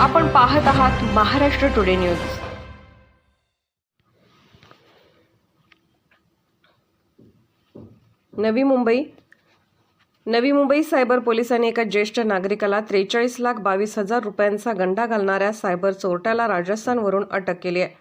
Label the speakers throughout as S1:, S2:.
S1: आपण पाहत आहात Maharashtra today news. Navi Mumbai cyber पोलिसांनी एका ज्येष्ठ नागरिकाला 43,22,000 रुपयांचा गंडा घालणाऱ्या सायबर चोरट्याला राजस्थानवरून अटक केली आहे।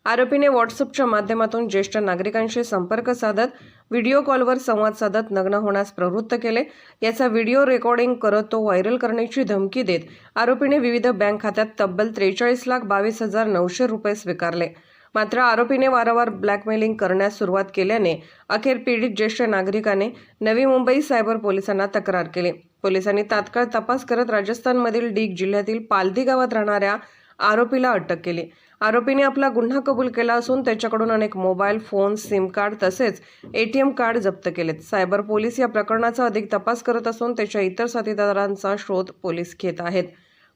S1: आरोपीने व्हॉट्सअपच्या माध्यमातून ज्येष्ठ नागरिकांशी संपर्क साधत व्हिडिओ कॉलवर संवाद साधत नग्न होण्यास प्रवृत्त केले। याचा व्हिडिओ रेकॉर्डिंग करत तो व्हायरल करण्याची धमकी देत आरोपीने विविध बँक खात्यात तब्बल 43,22,900 रुपये स्वीकारले। मात्र आरोपीने वारंवार ब्लॅकमेलिंग करण्यास सुरुवात केल्याने अखेर पीडित ज्येष्ठ नागरिकाने नवी मुंबई सायबर पोलिसांना तक्रार केली। पोलिसांनी तात्काळ तपास करत राजस्थानमधील डीग जिल्ह्यातील पालदी गावात राहणाऱ्या आरोपीला अटक केली। आरोपीने आपला गुन्हा कबूल केला असून त्याच्याकडून अनेक मोबाईल फोन, सिम कार्ड तसेच ATM कार्ड जप्त केलेत। सायबर पोलीस या प्रकरणाचा अधिक तपास करत असून त्याच्या इतर साथीदारांचा शोध पोलीस घेत आहेत।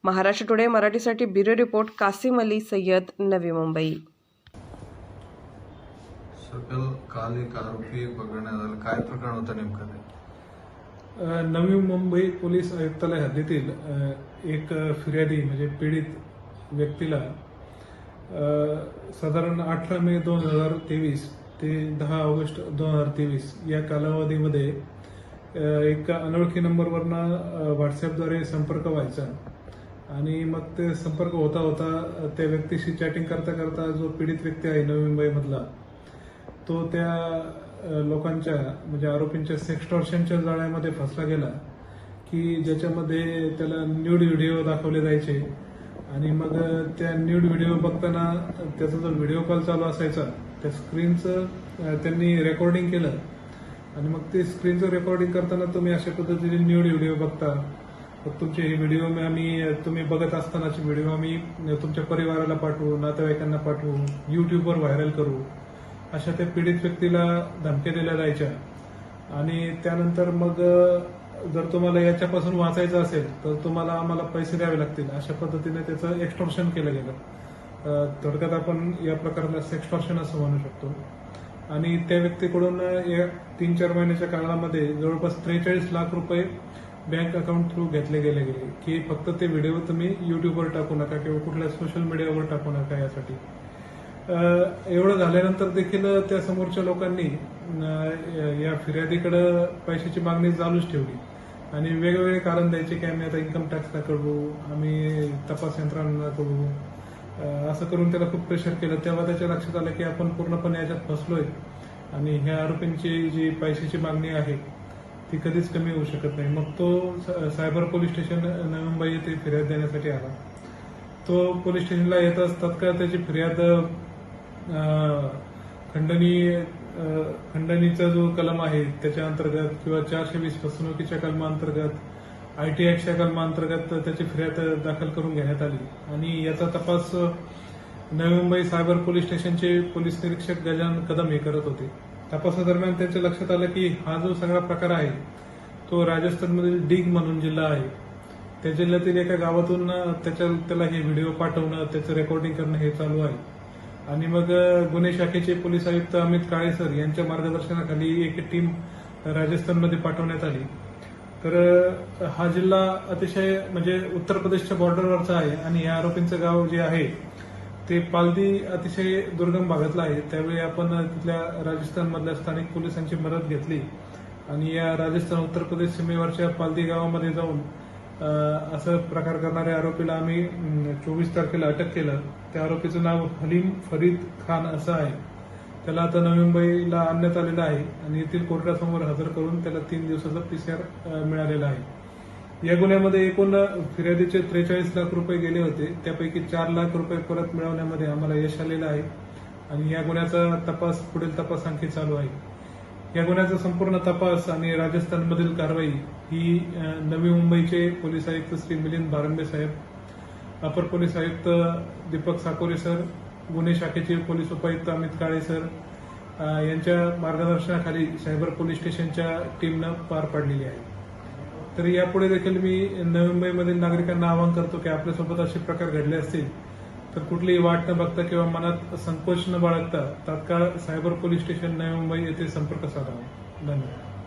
S1: महाराष्ट्र टुडे मराठीसाठी ब्युरो रिपोर्ट कासिम अली सय्यद, नवी मुंबई।
S2: सकल काल एक आरोपी पकडण्यात आला, काय प्रकरण होतं नेमकं ते?
S3: नवी मुंबई पोलीस आयुक्तालय हद्दीतील एक फिर्यादी म्हणजे पीडित व्यक्तीला साधारण 18 मे 2023 ते 10 ऑगस्ट 2023 या कालावधीमध्ये एक अनोळखी नंबरवरनं व्हॉट्सअपद्वारे संपर्क व्हायचा आणि मग ते संपर्क होता होता त्या व्यक्तीशी चॅटिंग करता करता जो पीडित व्यक्ती आहे नवी मुंबईमधला तो त्या लोकांच्या म्हणजे आरोपींच्या सेक्सटॉर्शनच्या जाळ्यामध्ये फसला गेला की ज्याच्यामध्ये त्याला न्यूड व्हिडिओ दाखवले जायचे आणि मग त्या न्यूड व्हिडिओ बघताना त्याचा जो व्हिडिओ कॉल चालू असायचा त्या स्क्रीनचं त्यांनी रेकॉर्डिंग केलं आणि मग ते स्क्रीनचं रेकॉर्डिंग करताना तुम्ही अशा पद्धतीने न्यूड व्हिडिओ बघता, मग तुमचे हे व्हिडिओ तुम्ही बघत असतानाचे व्हिडिओ आम्ही तुमच्या परिवाराला पाठवू, नातेवाईकांना पाठवू, युट्यूबवर व्हायरल करू, अशा त्या पीडित व्यक्तीला धमक्या दिल्या जायच्या। आणि त्यानंतर मग जर तुम्हाला याच्यापासून वाचायचं असेल तर तुम्हाला आम्हाला पैसे द्यावे लागतील, अशा पद्धतीने त्याचं एक्सटॉर्शन केलं गेलं। थोडक्यात आपण या प्रकाराला सेक्सटॉर्शन असं म्हणू शकतो। आणि त्या व्यक्तीकडून या 3-4 महिन्याच्या काळामध्ये जवळपास 43 लाख रुपये बँक अकाउंट थ्रू घेतले गेले की फक्त ते व्हिडिओ तुम्ही युट्यूबवर टाकू नका किंवा कुठल्या सोशल मीडियावर टाकू नका यासाठी। एवढं झाल्यानंतर देखील त्या समोरच्या लोकांनी या फिर्यादीकडे पैशाची मागणी चालूच ठेवली आणि वेगवेगळे कारण द्यायचे की आम्ही आता इन्कम टॅक्सला करू, आम्ही तपास यंत्रणांना करू, असं करून त्याला खूप प्रेशर केलं। तेव्हा त्याच्या लक्षात आलं की आपण पूर्णपणे याच्यात फसलोय आणि ह्या आरोपींची जी पैशाची मागणी आहे ती कधीच कमी होऊ शकत नाही। मग तो cyber police station Navi Mumbai येथे फिर्याद देण्यासाठी आला। तो पोलीस स्टेशनला येताच तात्काळ त्याची फिर्याद खंडणीचा जो कलम आहे त्याच्या अंतर्गत किंवा 420 फसवणुकीच्या कलमांतर्गत, IT ऍक्टच्या कलमांतर्गत त्याची फिर्याद दाखल करून घेण्यात आली आणि याचा तपास नवी मुंबई सायबर पोलीस स्टेशनचे पोलीस निरीक्षक गजानन कदम हे करत होते। तपासादरम्यान त्यांच्या लक्षात आलं की हा जो सगळा प्रकार आहे तो राजस्थानमधील डीग म्हणून जिल्हा आहे, त्या जिल्ह्यातील एका गावातून त्याला हे व्हिडिओ पाठवणं, त्याचं रेकॉर्डिंग करणं हे चालू आहे। आणि मग गुन्हे शाखेचे पोलीस आयुक्त अमित काळे सर यांच्या मार्गदर्शनाखाली एक टीम राजस्थानमध्ये पाठवण्यात आली। तर हा जिल्हा अतिशय म्हणजे उत्तर प्रदेशच्या बॉर्डरवरचा आहे आणि या आरोपींचं गाव जे आहे ते पालदी अतिशय दुर्गम भागातलं आहे। त्यावेळी आपण तिथल्या राजस्थानमधल्या स्थानिक पोलिसांची मदत घेतली आणि या राजस्थान उत्तर प्रदेश सीमेवरच्या पालदी गावामध्ये जाऊन असं प्रकार करणाऱ्या आरोपीला आम्ही 24 तारखेला अटक केलं। त्या आरोपीचं नाव हलीम फरीद खान असं आहे। त्याला आता नवी मुंबईला आणण्यात आलेलं आहे आणि येथील कोर्टासमोर हजर करून त्याला 3 दिवसाचा PCR मिळालेला आहे। या गुन्ह्यामध्ये एकूण फिर्यादीचे 43 लाख रुपये गेले होते, त्यापैकी 4 लाख रुपये परत मिळवण्यामध्ये आम्हाला यश आलेलं आहे आणि या गुन्ह्याचा पुढील तपास आणखी चालू आहे। या गुन्ह्याचा संपूर्ण तपास आणि राजस्थानमधील कारवाई ही नवी मुंबईचे पोलीस आयुक्त श्री मिलिंद भारंबे साहेब, अपर पोलीस आयुक्त दीपक साकोरे सर, गुन्हे शाखेचे पोलीस उपायुक्त अमित काळे सर यांच्या मार्गदर्शनाखाली सायबर पोलीस स्टेशनच्या टीमनं पार पाडलेली आहे। तर यापुढे देखील मी नवी मुंबईमधील नागरिकांना आवाहन करतो की आपल्यासोबत असे प्रकार घडले असतील तर कुठलीही वाट न बघता किंवा मनात संकोच न बाळगता तात्काळ cyber police station Navi Mumbai येथे संपर्क साधावा। धन्यवाद।